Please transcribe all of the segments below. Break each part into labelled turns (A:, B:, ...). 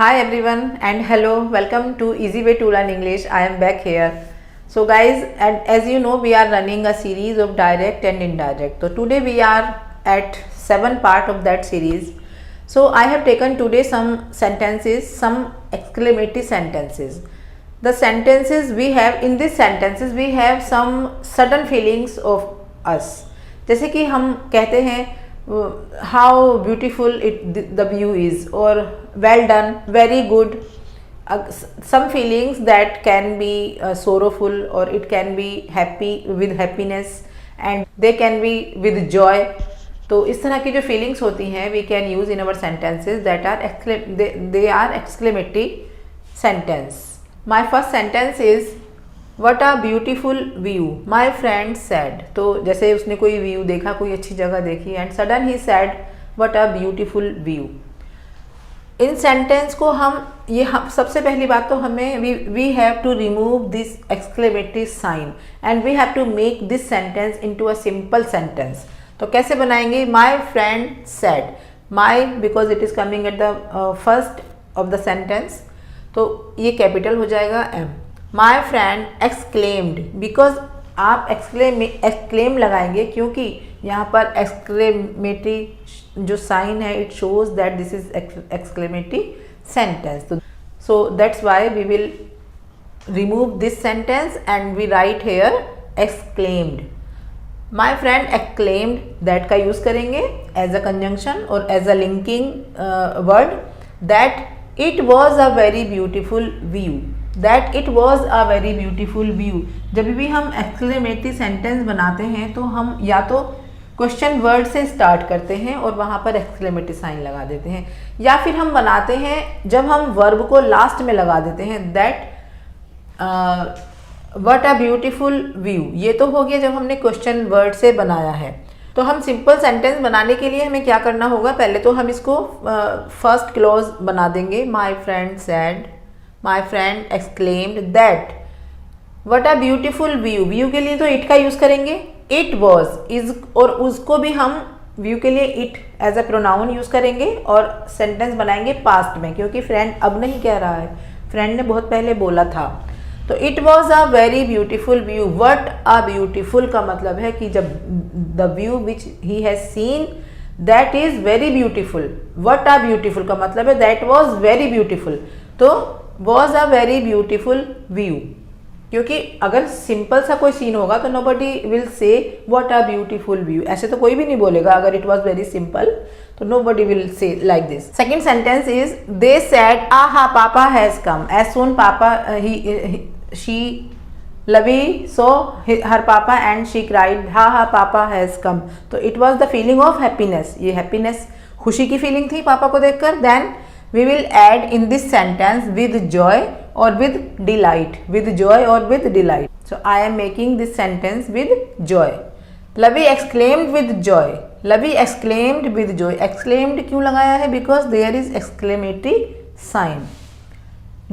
A: Hi everyone and hello, welcome to Easy Way to Learn English. I am back here. So guys, and as you know, we are running a series of direct and indirect. So today we are at 7 part of that series. So I have taken today some sentences, some exclamatory sentences. The sentences we have, in these sentences we have some sudden feelings of us. जैसे कि हम कहते हैं how beautiful the view is, or well done, very good. Some feelings that can be sorrowful, or it can be happy with happiness, and they can be with joy. तो इस तरह की जो feelings होती हैं we can use in our sentences that are they are exclamatory sentence. My first sentence is What a beautiful view, my friend said. तो जैसे उसने कोई व्यू देखा, कोई अच्छी जगह देखी, एंड सडन ही said what a beautiful view. इन सेंटेंस को हम सबसे पहली बात तो हमें we have to remove this exclamatory sign and we have to make this sentence into a simple sentence. तो कैसे बनाएंगे? My friend said. My because it is coming at the first of the sentence, तो ये capital हो जाएगा M. My friend exclaimed, because आप exclaim लगाएंगे क्योंकि यहाँ पर एक्सक्लेमेटरी जो साइन है it shows that this is exclamatory sentence. So that's why we will remove this sentence and we write here exclaimed. My friend exclaimed, that का use करेंगे as a conjunction और as a linking word. That it was a very beautiful view. That it was a very beautiful view. जब भी हम exclamatory sentence बनाते हैं तो हम या तो क्वेश्चन वर्ड से स्टार्ट करते हैं और वहाँ पर एक्सक्लेमेटरी साइन लगा देते हैं, या फिर हम बनाते हैं जब हम वर्ब को लास्ट में लगा देते हैं. That what a beautiful view, ये तो हो गया जब हमने क्वेश्चन वर्ड से बनाया है. तो हम सिंपल सेंटेंस बनाने के लिए हमें क्या करना होगा? पहले तो हम इसको फर्स्ट क्लॉज बना देंगे. My friend sad, my friend exclaimed that what a beautiful view. View के लिए तो इट का यूज करेंगे. इट वॉज इज, और उसको भी हम व्यू के लिए it as a pronoun use करेंगे और सेंटेंस बनाएंगे पास्ट में, क्योंकि फ्रेंड अब नहीं कह रहा है, फ्रेंड ने बहुत पहले बोला था. तो it was a very beautiful view. What a beautiful का मतलब है कि जब the view which he has seen that is very beautiful. What a beautiful का मतलब है दैट वॉज वेरी ब्यूटिफुल. तो was a very beautiful view, क्योंकि अगर सिंपल सा कोई सीन होगा तो nobody will say what a beautiful view. ऐसे तो कोई भी नहीं बोलेगा. अगर इट वॉज वेरी सिंपल तो nobody will say like this. Second sentence is they said आहा पापा हैज कम. एज सून पापा शी लवी सो हर पापा एंड शी क्राइड हा हा पापा हैज कम. तो it was the feeling of happiness. ये हैप्पीनेस, खुशी की फीलिंग थी पापा को देखकर. Then we will add in this sentence with joy or with delight. With joy or with delight. So I am making this sentence with joy. Lavi exclaimed with joy. Lavi exclaimed with joy. Exclaimed क्यों लगाया है? Because there is exclamatory sign.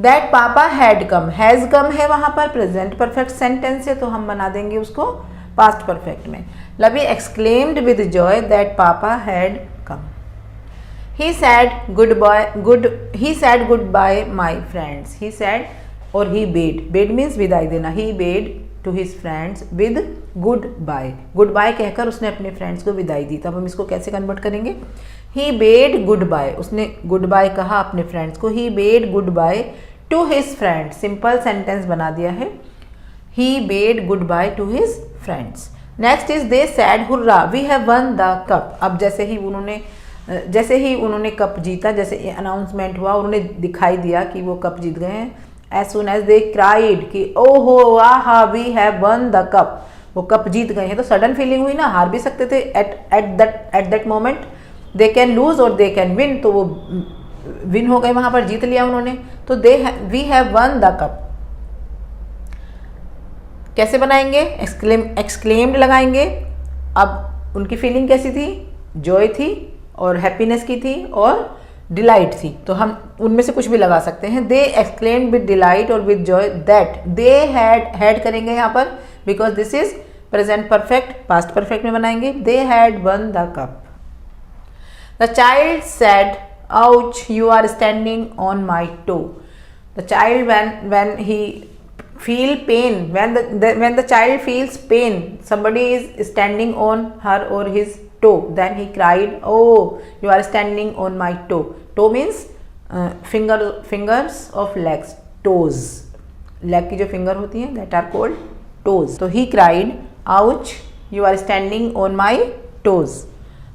A: That Papa had come. Has come है वहाँ पर present perfect sentence है, तो हम बना देंगे उसको past perfect में. Lavi exclaimed with joy that Papa had come. He said goodbye my friends. He said, or he bade. Bade means विदाई देना. He bade to his friends with goodbye. Goodbye कहकर उसने अपने फ्रेंड्स को विदाई दी. तब हम इसको कैसे कन्वर्ट करेंगे? He bade goodbye. उसने goodbye कहा अपने फ्रेंड्स को. He bade goodbye to his friends. Simple sentence बना दिया है. He bade goodbye to his friends. Next is they said hurrah we have won the cup. अब जैसे ही उन्होंने कप जीता, जैसे अनाउंसमेंट हुआ, उन्होंने दिखाई दिया कि वो कप जीत गए हैं. As soon as they cried कि ओहो आहा we have won the cup, वो कप जीत गए हैं. तो सडन फीलिंग हुई ना, हार भी सकते थे at that moment. They can lose और दे कैन विन. तो वो विन हो गए, वहां पर जीत लिया उन्होंने. तो we have won the cup. कैसे बनाएंगे? एक्सक्लेम्ड लगाएंगे. अब उनकी फीलिंग कैसी थी? जॉय थी और हैप्पीनेस की थी और डिलाइट थी. तो हम उनमें से कुछ भी लगा सकते हैं. दे एक्सक्लेम्ड विद डिलाइट और with Joy that they had करेंगे यहाँ पर, because this is present perfect. Past perfect में बनाएंगे. They had one the cup. The child said ouch, you are standing on my toe. The child, when he feel pain, when the child feels pain, somebody is standing on her or his toe, then he cried, oh, you are standing on my toe. Toe means fingers of legs, toes, leg की जो finger होती हैं that are called toes. So he cried, ouch, you are standing on my toes.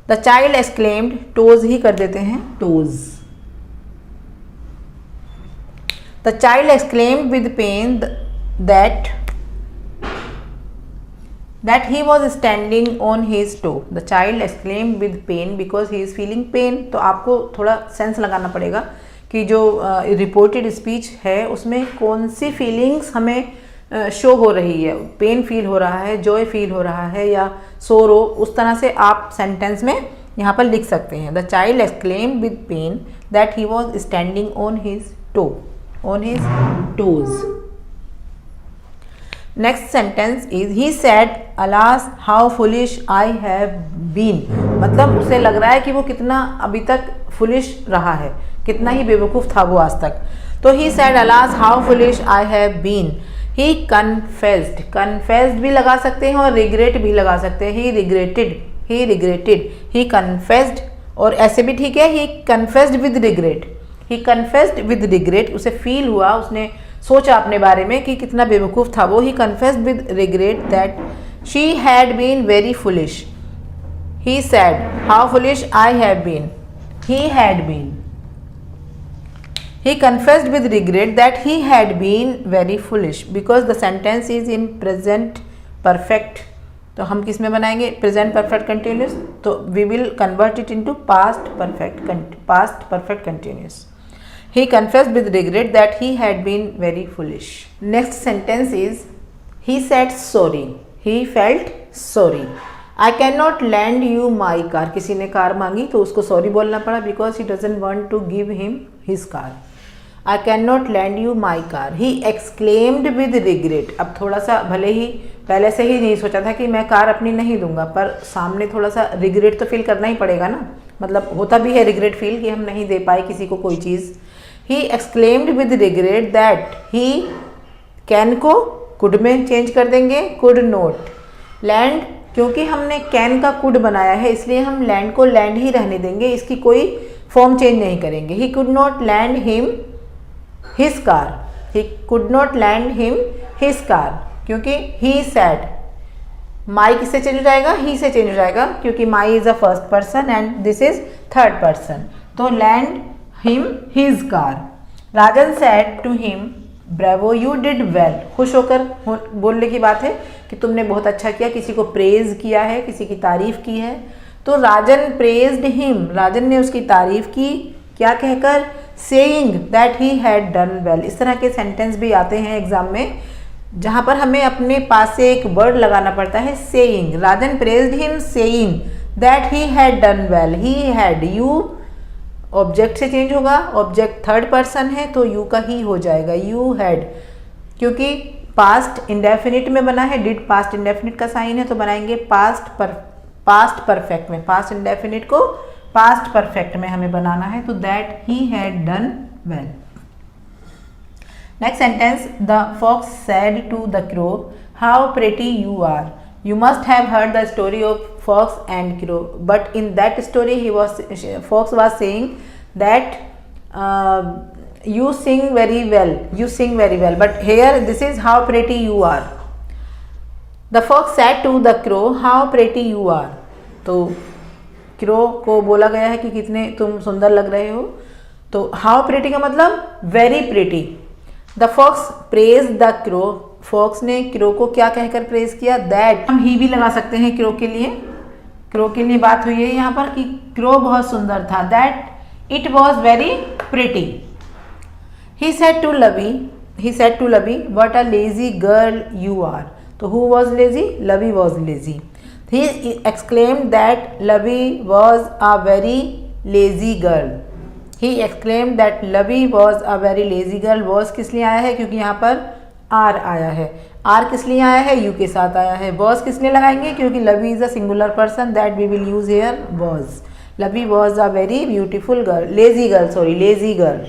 A: The child exclaimed, toes ही कर देते हैं toes. The child exclaimed with pain that he was standing on his toe. The child exclaimed with pain because he is feeling pain. तो आपको थोड़ा sense लगाना पड़ेगा कि जो रिपोर्टेड स्पीच है उसमें कौन सी फीलिंग्स हमें शो हो रही है. पेन फील हो रहा है, जॉय फील हो रहा है या सोरो, उस तरह से आप सेंटेंस में यहाँ पर लिख सकते हैं. The child exclaimed with pain that he was standing on his toe, on his toes. Next sentence is, he said, alas how foolish I have been. मतलब उसे लग रहा है कि वो कितना अभी तक foolish रहा है, कितना ही बेवकूफ़ था वो आज तक. तो he said, alas how foolish I have been. He confessed भी लगा सकते हैं और regret भी लगा सकते हैं. he confessed, और ऐसे भी ठीक है, he confessed with regret. He confessed with regret, उसे फील हुआ, उसने सोचा अपने बारे में कि कितना बेवकूफ़ था वो. He confessed with regret that she had been very foolish. He said, how foolish I have been. He had been. He confessed with regret that he had been very foolish because the sentence is in present perfect. तो हम किस में बनाएंगे? present perfect continuous. तो we will convert it into past perfect continuous. He confessed with regret that he had been very foolish. Next sentence is, he said sorry. He felt sorry. I cannot lend you my car. किसी ने car मांगी तो उसको sorry बोलना पड़ा because he doesn't want to give him his car. I cannot lend you my car. He exclaimed with regret. अब थोड़ा सा, भले ही पहले से ही नहीं सोचा था कि मैं कार अपनी नहीं दूंगा, पर सामने थोड़ा सा रिग्रेट तो फील करना ही पड़ेगा ना. मतलब होता भी है रिग्रेट फील कि हम नहीं दे पाए किसी को कोई चीज़. He exclaimed with regret that he, can को could में चेंज कर देंगे, could not. Lend, क्योंकि हमने can का could बनाया है इसलिए हम land को land ही रहने देंगे, इसकी कोई फॉर्म चेंज नहीं करेंगे. He could not lend him his car. He could not lend him his car, क्योंकि he said. my किससे चेंज हो जाएगा? he से चेंज हो जाएगा क्योंकि my is a first person and this is third person. तो lend him his car. Rajan said to him, bravo, you did well. खुश होकर बोलने की बात है कि तुमने बहुत अच्छा किया, किसी को प्रेज किया है, किसी की तारीफ की है. तो राजन प्रेज्ड हिम, राजन ने उसकी तारीफ की, क्या कहकर? saying that he had done well. इस तरह के सेंटेंस भी आते हैं एग्जाम में जहाँ पर हमें अपने पास से एक वर्ड लगाना पड़ता है, saying. Rajan praised him saying that he had done well. he had, you object से चेंज होगा, ऑब्जेक्ट थर्ड पर्सन है तो यू का ही हो जाएगा, यू हैड. क्योंकि पास्ट इंडेफिनिट में बना है, डिड पास्ट इंडेफिनिट का साइन है तो बनाएंगे पास्ट परफेक्ट में. पास्ट इंडेफिनिट को पास्ट परफेक्ट में हमें बनाना है, तो that he had done well. Next sentence, the fox said to the crow, how pretty you are. You must have heard the story of fox and crow, but in that story fox was saying that you sing very well, but here this is how pretty you are. The fox said to the crow, how pretty you are. तो crow को बोला गया है कि कितने तुम सुंदर लग रहे हो. तो how pretty का मतलब very pretty. The fox praised the crow. Fox ने क्रो को क्या कहकर प्रेज किया? दैट. हम ही भी लगा सकते हैं क्रो के लिए. क्रो के लिए बात हुई है यहाँ पर कि क्रो बहुत सुंदर था. That it was very pretty. He said to Lovey what a lazy girl you are. तो who was lazy? Lovey was lazy. He exclaimed that Lovey was a very lazy girl. He exclaimed that Lovey was a very lazy girl. Was किस लिए आया है? क्योंकि यहाँ पर are आया है. आर किस लिए आया है? यू के साथ आया है. वॉज किस लिए लगाएंगे? क्योंकि Lovey is a singular person, that we will use here was. Lovey was a very beautiful girl, lazy girl, sorry lazy girl.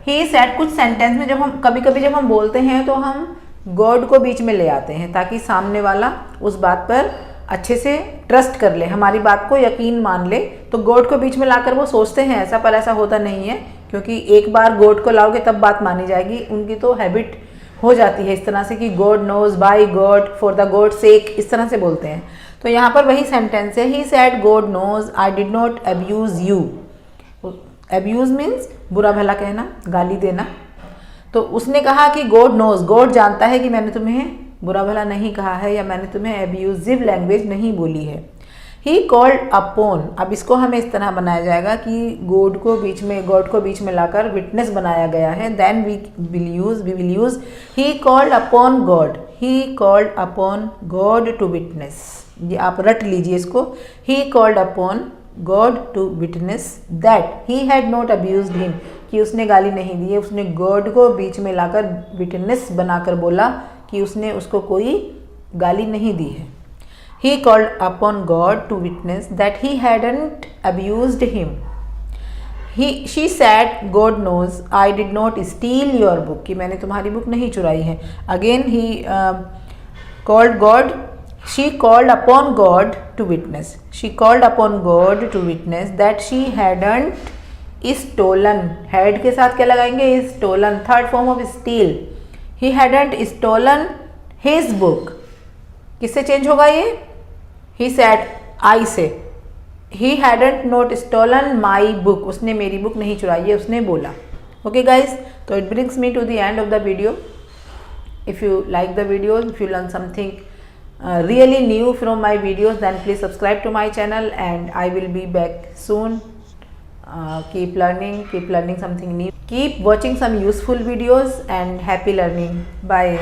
A: He said, कुछ सेंटेंस में जब हम कभी कभी जब हम बोलते हैं तो हम गॉड को बीच में ले आते हैं ताकि सामने वाला उस बात पर अच्छे से ट्रस्ट कर ले, हमारी बात को यकीन मान ले। तो गॉड को बीच में लाकर वो सोचते हैं ऐसा, पर ऐसा होता नहीं है, क्योंकि एक बार गॉड को लाओगे तब बात मानी जाएगी। उनकी तो हैबिट हो जाती है इस तरह से कि God knows, by God, for the God sake, इस तरह से बोलते हैं। तो यहाँ पर वही सेंटेंस है, he said God knows I did not abuse you. Abuse means बुरा भला कहना, गाली देना। तो उसने कहा कि गॉड नोज, गॉड जानता है कि मैंने तुम्हें बुरा भला नहीं कहा है या मैंने तुम्हें एब्यूजिव लैंग्वेज नहीं बोली है। ही कॉल्ड अपॉन, अब इसको हमें इस तरह बनाया जाएगा कि गॉड को बीच में लाकर विटनेस बनाया गया है। Then we will use he called upon God, he called upon God to witness. ये आप रट लीजिए इसको, he called upon God to witness that he had not abused him, कि उसने गाली नहीं दी है। उसने गॉड को बीच में लाकर विटनेस बनाकर बोला कि उसने उसको कोई गाली नहीं दी है। He called upon God to witness that he hadn't abused him. She said, God knows I did not steal your book, कि मैंने तुम्हारी बुक नहीं चुराई है। Again he called God. She called upon God to witness. She called upon God to witness that she hadn't stolen. Had के साथ क्या लगाएंगे? Stolen, third form of steal. He hadn't stolen his book. किससे change होगा ये? He said, I से। He hadn't not stolen my book. उसने मेरी बुक नहीं चुराई है, उसने बोला। Okay guys, so it brings me to the end of the video. If you like the video, if you learn something really new from my videos, then please subscribe to my channel and I will be back soon. Keep learning something new. Keep watching some useful videos and happy learning. Bye.